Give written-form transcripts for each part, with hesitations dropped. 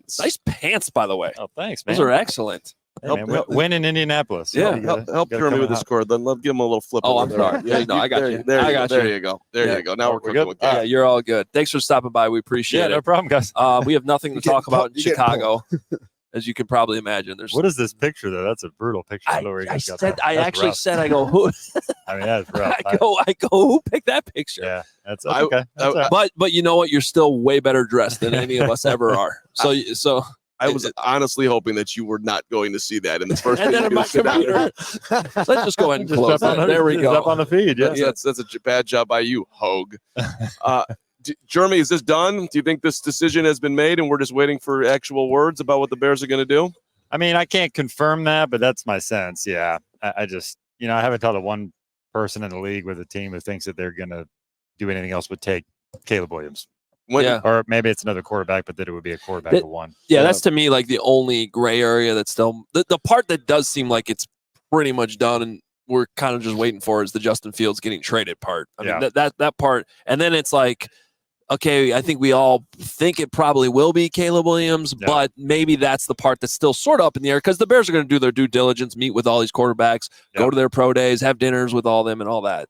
pants. Nice pants, by the way. Oh, thanks, man. Those are excellent. Hey, man, win in Indianapolis. Yeah, So help Jeremy with the score. Then let's give him a little flip. Oh, I'm sorry. Yeah, no, I got you. There you go. There you go. Now we're good with that. Yeah, you're all good. Thanks for stopping by. We appreciate it. Yeah, no problem, guys. We have nothing to talk about in Chicago, as you can probably imagine. What is this picture, though? That's a brutal picture. I actually said, I go, who? I mean, that's rough. I go, who picked that picture? Yeah, that's okay. But you know what? You're still way better dressed than any of us ever are. So. I was honestly hoping that you were not going to see that in the first. And then in my computer. Let's just go ahead and close that. There we go. Up on the feed. Yeah, that's a bad job by you, Hogue. Jeremy, is this done? Do you think this decision has been made and we're just waiting for actual words about what the Bears are going to do? I mean, I can't confirm that, but that's my sense. Yeah, I just, I haven't talked to one person in the league with a team who thinks that they're going to do anything else but take Caleb Williams. Or maybe it's another quarterback, but that it would be a quarterback of one. Yeah, that's to me like the only gray area that's still the part that does seem like it's pretty much done and we're kind of just waiting for is the Justin Fields getting traded part. I mean, that part. And then it's like, okay, I think we all think it probably will be Caleb Williams, but maybe that's the part that's still sort of up in the air because the Bears are going to do their due diligence, meet with all these quarterbacks, go to their pro days, have dinners with all them and all that.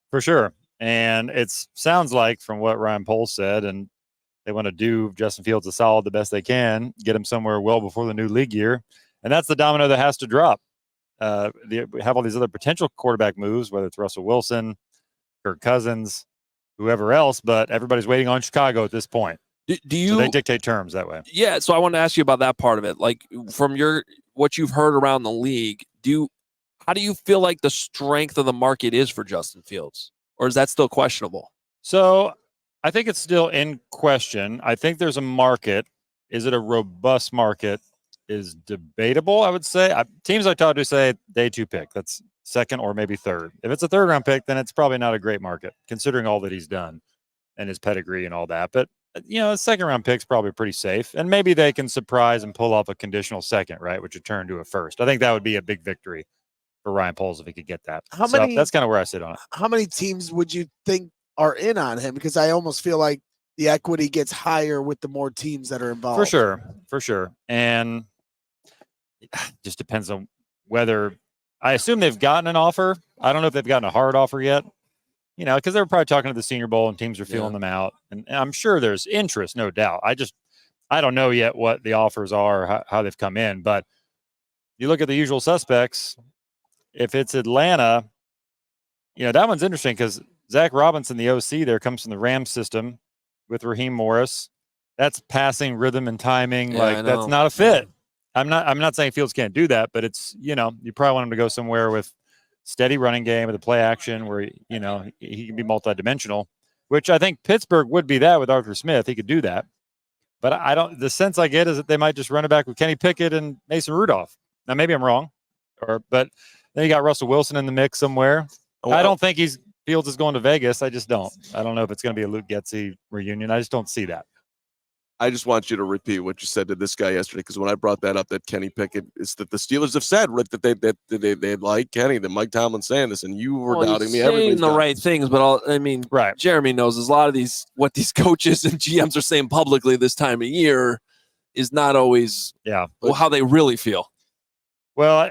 For sure. And it sounds like from what Ryan Poles said, and they want to do Justin Fields a solid the best they can, get him somewhere well before the new league year. And that's the domino that has to drop. We have all these other potential quarterback moves, whether it's Russell Wilson, Kirk Cousins, whoever else, but everybody's waiting on Chicago at this point. So they dictate terms that way. Yeah, so I want to ask you about that part of it. Like from what you've heard around the league, how do you feel like the strength of the market is for Justin Fields? Or is that still questionable? So I think it's still in question. I think there's a market. Is it a robust market? Is debatable, I would say. Teams I talked to say day 2 pick. That's second or maybe third. If it's a third round pick, then it's probably not a great market, considering all that he's done and his pedigree and all that. But, a second round pick's probably pretty safe. And maybe they can surprise and pull off a conditional second, right, which would turn to a first. I think that would be a big victory for Ryan Poles if he could get that. That's kind of where I sit on it. How many teams would you think are in on him? Because I almost feel like the equity gets higher with the more teams that are involved. For sure. And it just depends on whether – I assume they've gotten an offer. I don't know if they've gotten a hard offer yet, because they were probably talking to the Senior Bowl and teams are feeling them out. And I'm sure there's interest, no doubt. I don't know yet what the offers are, how they've come in. But you look at the usual suspects – if it's Atlanta, that one's interesting because Zach Robinson, the OC there, comes from the Rams system with Raheem Morris. That's passing rhythm and timing. That's not a fit. I'm not saying Fields can't do that, but it's, you probably want him to go somewhere with steady running game with a play action where, he can be multidimensional, which I think Pittsburgh would be that with Arthur Smith. He could do that. But the sense I get is that they might just run it back with Kenny Pickett and Mason Rudolph. Now, maybe I'm wrong, but then you got Russell Wilson in the mix somewhere. I don't think Fields is going to Vegas. I just don't. I don't know if it's going to be a Luke Getsy reunion. I just don't see that. I just want you to repeat what you said to this guy yesterday, because when I brought that up, that Kenny Pickett is that the Steelers have said, Rick, that they like Kenny, that Mike Tomlin's saying this, and you were doubting me. Everybody's saying the right things, but right. Jeremy knows there's a lot of what these coaches and GMs are saying publicly this time of year is not always how they really feel. Well,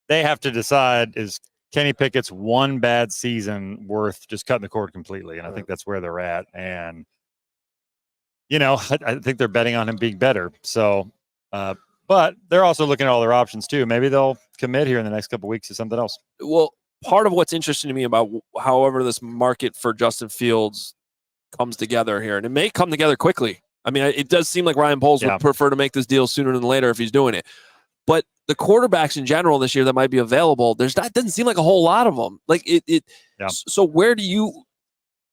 they have to decide, is Kenny Pickett's one bad season worth just cutting the cord completely? And I think that's where they're at. And, I think they're betting on him being better. So, but they're also looking at all their options too. Maybe they'll commit here in the next couple of weeks to something else. Well, part of what's interesting to me about however this market for Justin Fields comes together here, and it may come together quickly. I mean, it does seem like Ryan Poles would prefer to make this deal sooner than later if he's doing it. But the quarterbacks in general this year that might be available, doesn't seem like a whole lot of them. So where do you?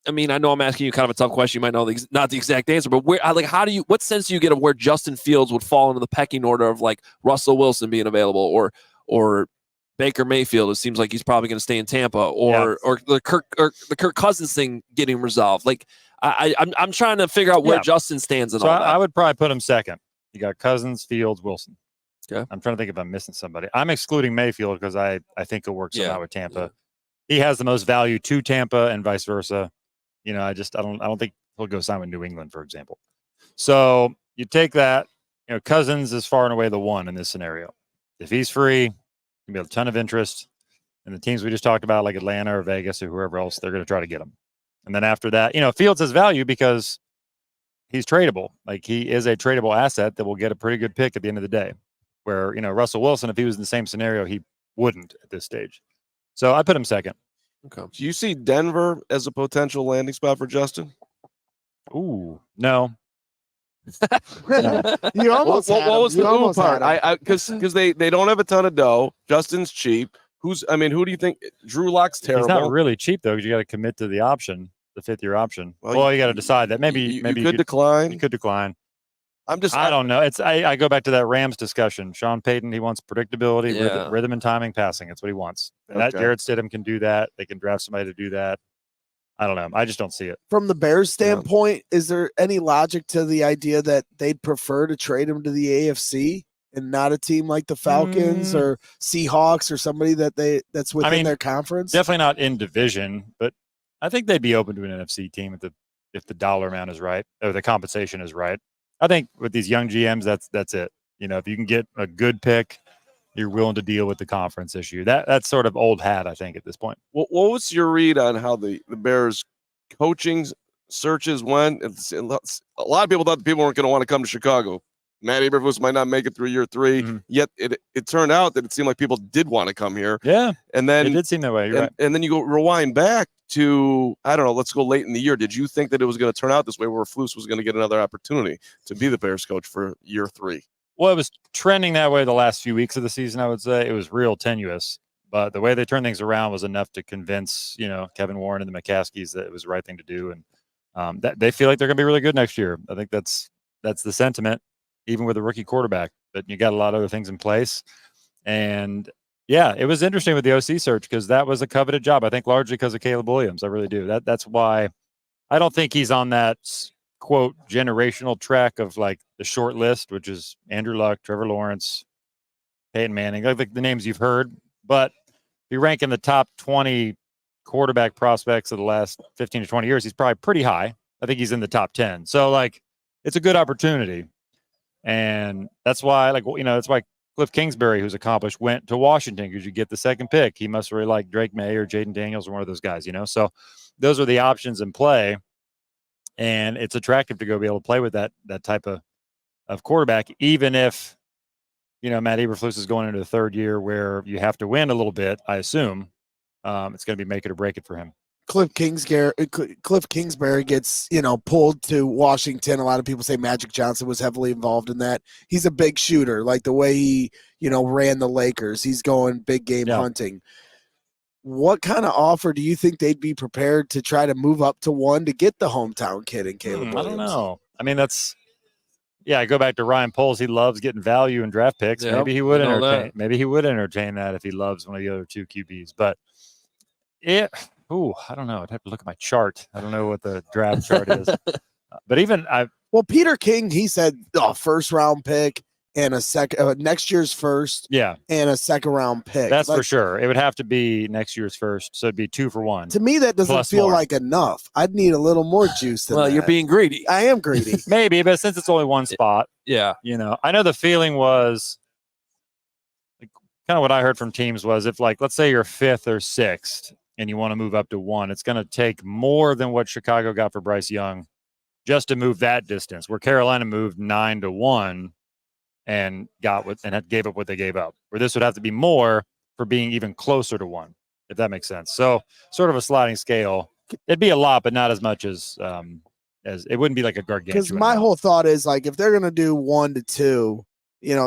I mean, I know I'm asking you kind of a tough question. You might know not the exact answer, but what sense do you get of where Justin Fields would fall into the pecking order of like Russell Wilson being available or Baker Mayfield? It seems like he's probably going to stay in Tampa, or the Kirk Cousins thing getting resolved. I'm trying to figure out where Justin stands in all that. I would probably put him second. You got Cousins, Fields, Wilson. Okay. I'm trying to think if I'm missing somebody. I'm excluding Mayfield because I think he'll work somehow with Tampa. Yeah. He has the most value to Tampa and vice versa. I don't think he'll go sign with New England, for example. So you take that. Cousins is far and away the one in this scenario. If he's free, gonna be a ton of interest. And the teams we just talked about, like Atlanta or Vegas or whoever else, they're going to try to get him. And then after that, Fields has value because he's tradable. Like, he is a tradable asset that will get a pretty good pick at the end of the day. Where, Russell Wilson, if he was in the same scenario, he wouldn't at this stage. So I put him second. Okay. Do you see Denver as a potential landing spot for Justin? Ooh, no. You almost what was the ooh part? Because they don't have a ton of dough. Justin's cheap. Who do you think? Drew Lock's terrible. He's not really cheap though, because you got to commit to the option, the 5th-year option. Well, you got to decide that. Maybe you could decline. You could decline. I don't know. I go back to that Rams discussion. Sean Payton, he wants predictability, rhythm and timing, passing. That's what he wants. And that Jarrett Stidham can do that. They can draft somebody to do that. I don't know. I just don't see it. From the Bears' standpoint, is there any logic to the idea that they'd prefer to trade him to the AFC and not a team like the Falcons or Seahawks or somebody that's within their conference? Definitely not in division, but I think they'd be open to an NFC team if the dollar amount is right or the compensation is right. I think with these young GMs, that's it. If you can get a good pick, you're willing to deal with the conference issue. That's sort of old hat, I think, at this point. What was your read on how the Bears coaching searches went? A lot of people thought the people weren't going to want to come to Chicago. Matt Eberflus might not make it through year 3, yet it turned out that it seemed like people did want to come here. Yeah, and then it did seem that way. You're right. And then you go rewind back to, I don't know, let's go late in the year. Did you think that it was going to turn out this way, where Flus was going to get another opportunity to be the Bears coach for year 3? Well, it was trending that way the last few weeks of the season, I would say. It was real tenuous. But the way they turned things around was enough to convince, Kevin Warren and the McCaskies that it was the right thing to do. And that they feel like they're going to be really good next year. I think that's the sentiment, even with a rookie quarterback. But you got a lot of other things in place. And, yeah, it was interesting with the OC search because that was a coveted job, I think, largely because of Caleb Williams. I really do. That's why I don't think he's on that quote generational track of like the short list, which is Andrew Luck, Trevor Lawrence, Peyton Manning, like the names you've heard. But if you rank in the top 20 quarterback prospects of the last 15 to 20 years, he's probably pretty high. I think he's in the top 10. So like, it's a good opportunity. And that's why, that's why Cliff Kingsbury, who's accomplished, went to Washington, because you get the second pick. He must really like Drake May or Jaden Daniels or one of those guys, So those are the options in play. And it's attractive to go be able to play with that type of quarterback, even if, Matt Eberflus is going into the 3rd year where you have to win a little bit, I assume. It's going to be make it or break it for him. Cliff Kingsbury gets, pulled to Washington. A lot of people say Magic Johnson was heavily involved in that. He's a big shooter, like the way he, ran the Lakers. He's going big game hunting. What kind of offer do you think they'd be prepared to try to move up to 1 to get the hometown kid in Caleb Williams? I don't know. I mean, I go back to Ryan Poles. He loves getting value in draft picks. Yep, maybe he would entertain that if he loves one of the other 2 QBs. But I don't know. I'd have to look at my chart. I don't know what the draft chart is. But even Peter King, he said a 1st-round pick and a second next year's first, and a 2nd-round pick. That's for sure. It would have to be next year's first, so it'd be 2 for 1. To me, that doesn't feel like enough. I'd need a little more juice than that. You're being greedy. I am greedy. Maybe, but since it's only one spot, I know the feeling was kind of what I heard from teams was if, let's say you're 5th or 6th and you want to move up to 1, it's going to take more than what Chicago got for Bryce Young just to move that distance, where Carolina moved 9 to 1. And gave up what they gave up. Where this would have to be more for being even closer to 1, if that makes sense. So sort of a sliding scale. It'd be a lot, but not as much as it wouldn't be like a gargantuan. Because my whole thought is if they're gonna do 1 to 2,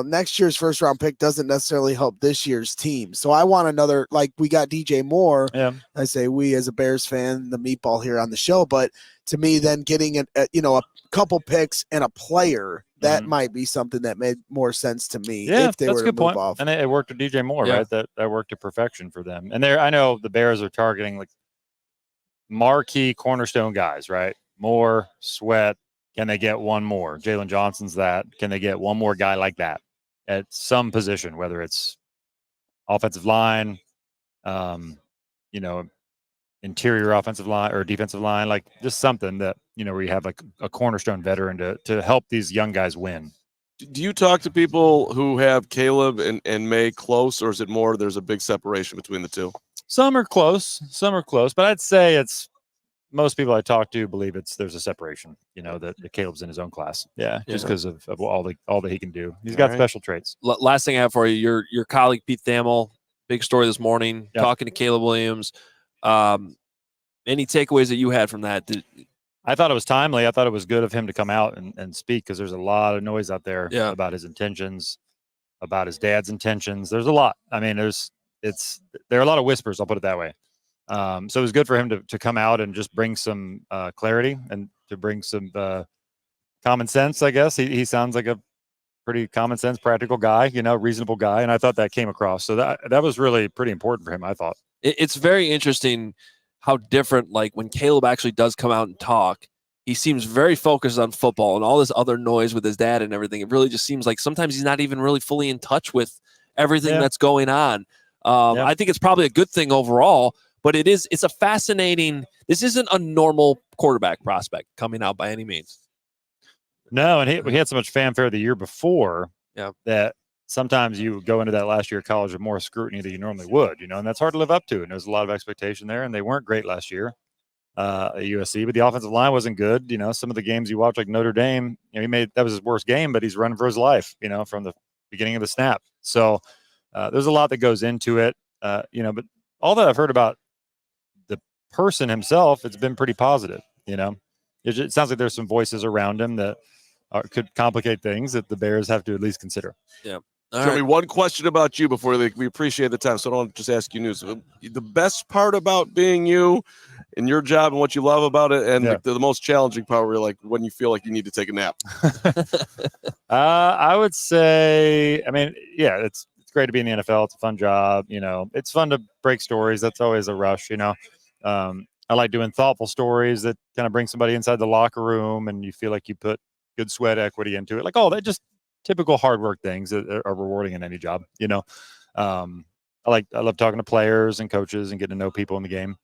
next year's 1st-round pick doesn't necessarily help this year's team. So I want another. We got DJ Moore. Yeah. I say we as a Bears fan, the meatball here on the show, but to me, then getting a couple picks and a player. That might be something that made more sense to me if they were to move off. And it worked with DJ Moore, right? That worked to perfection for them. And I know the Bears are targeting marquee cornerstone guys, right? Moore, Sweat. Can they get one more? Jalen Johnson's that. Can they get one more guy like that at some position, whether it's offensive line, interior offensive line or defensive line, just something that, where you have a cornerstone veteran to help these young guys win. Do you talk to people who have Caleb and May close, or is it more there's a big separation between the two? Some are close, but I'd say it's most people I talk to believe there's a separation. That Caleb's in his own class. Yeah, just because of all that he can do. He's got special traits. Last thing I have for you, your colleague Pete Thamel, big story this morning, talking to Caleb Williams. Any takeaways that you had from that? I thought it was timely. I thought it was good of him to come out and speak, because there's a lot of noise out there about his intentions, about his dad's intentions. There's a lot. I mean, there are a lot of whispers. I'll put it that way. So it was good for him to come out and just bring some clarity and to bring some common sense, I guess. He sounds like a pretty common sense, practical guy, reasonable guy. And I thought that came across. So that was really pretty important for him, I thought. It's very interesting how different, like when Caleb actually does come out and talk, he seems very focused on football and all this other noise with his dad and everything. It really just seems like sometimes he's not even really fully in touch with everything that's going on. I think it's probably a good thing overall, but it's a fascinating, this isn't a normal quarterback prospect coming out by any means. No, and we had so much fanfare the year before that sometimes you go into that last year of college with more scrutiny than you normally would, and that's hard to live up to. And there's a lot of expectation there, and they weren't great last year at USC, but the offensive line wasn't good. Some of the games you watch, like Notre Dame, that was his worst game, but he's running for his life, from the beginning of the snap. So there's a lot that goes into it, but all that I've heard about the person himself, it's been pretty positive. It sounds like there's some voices around him that could complicate things that the Bears have to at least consider. Yeah. Jeremy, one question about you before we appreciate the time, so I don't just ask you news. The best part about being you and your job and what you love about it, and the most challenging part where you're like when you feel like you need to take a nap. I would say, it's great to be in the NFL. It's a fun job. It's fun to break stories. That's always a rush. I like doing thoughtful stories that kind of bring somebody inside the locker room, and you feel like you put good sweat equity into it. Like all that, just typical hard work things that are rewarding in any job. I love talking to players and coaches and getting to know people in the game.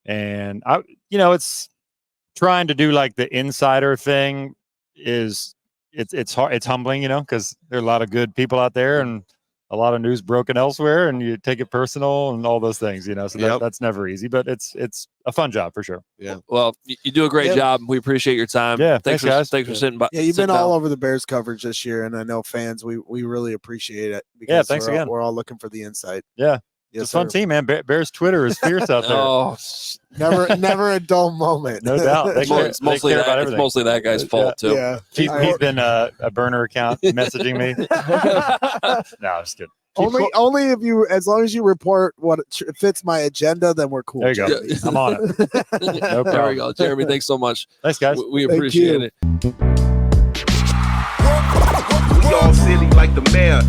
And it's trying to do like the insider thing it's hard. It's humbling, because there are a lot of good people out there and a lot of news broken elsewhere, and you take it personal and all those things, so that's never easy, but it's a fun job for sure. Yeah. Well, you do a great job. We appreciate your time. Yeah. Thanks guys. Thanks for sitting by. Yeah. You've been all over the Bears coverage this year, and I know fans, we really appreciate it. Because thanks again. We're all looking for the insight. Yeah. It's a fun team, man. Bears Twitter is fierce out there. Oh, never a dull moment. No doubt. It's mostly that guy's fault too. Yeah. He's been a burner account messaging me. No, I'm just kidding. Only if you, as long as you report what fits my agenda, then we're cool. There you go. I'm on it. No problem. There we go. Jeremy, thanks so much. Thanks, guys. We appreciate it. We all silly like the mayor.